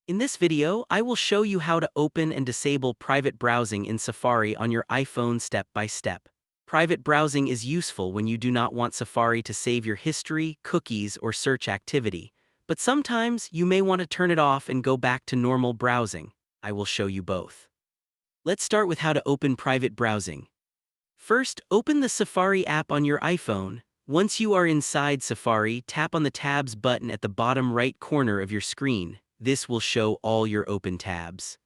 In this video, I will show you how to open and disable private browsing in Safari on your iPhone step by step. Private browsing is useful when you do not want Safari to save your history, cookies, or search activity, but sometimes you may want to turn it off and go back to normal browsing. I will show you both. Let's start with how to open private browsing. First, open the Safari app on your iPhone. Once you are inside Safari, tap on the Tabs button at the bottom right corner of your screen. This will show all your open tabs.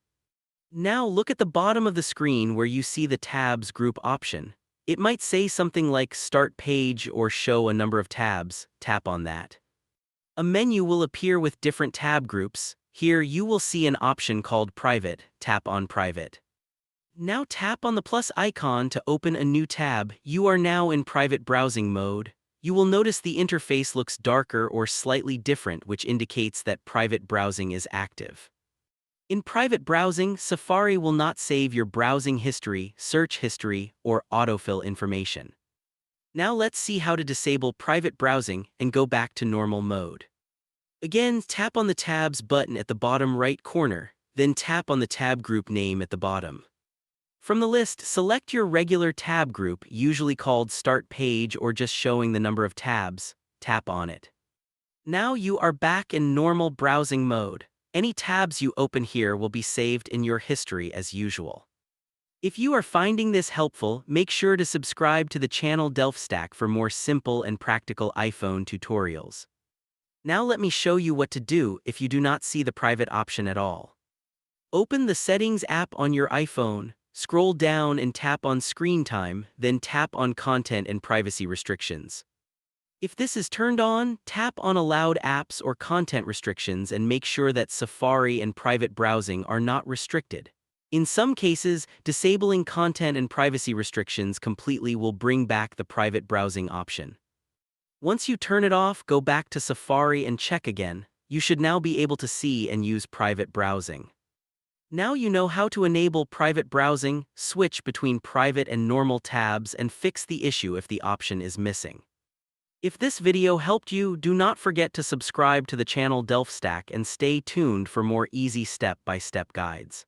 Now look at the bottom of the screen where you see the Tabs group option. It might say something like Start Page or show a number of tabs. Tap on that. A menu will appear with different tab groups. Here you will see an option called Private. Tap on Private. Now tap on the plus icon to open a new tab. You are now in private browsing mode. You will notice the interface looks darker or slightly different, which indicates that private browsing is active. In private browsing, Safari will not save your browsing history, search history, or autofill information. Now let's see how to disable private browsing and go back to normal mode. Again, tap on the Tabs button at the bottom right corner, then tap on the tab group name at the bottom. From the list, select your regular tab group, usually called Start Page or just showing the number of tabs. Tap on it. Now you are back in normal browsing mode. Any tabs you open here will be saved in your history as usual. If you are finding this helpful, make sure to subscribe to the channel DelphStack for more simple and practical iPhone tutorials. Now let me show you what to do if you do not see the private option at all. Open the Settings app on your iPhone. Scroll down and tap on Screen Time, then tap on Content and Privacy Restrictions. If this is turned on, tap on Allowed Apps or Content Restrictions and make sure that Safari and private browsing are not restricted. In some cases, disabling content and privacy restrictions completely will bring back the private browsing option. Once you turn it off, go back to Safari and check again. You should now be able to see and use private browsing. Now you know how to enable private browsing, switch between private and normal tabs, and fix the issue if the option is missing. If this video helped you, do not forget to subscribe to the channel DelphStack and stay tuned for more easy step-by-step guides.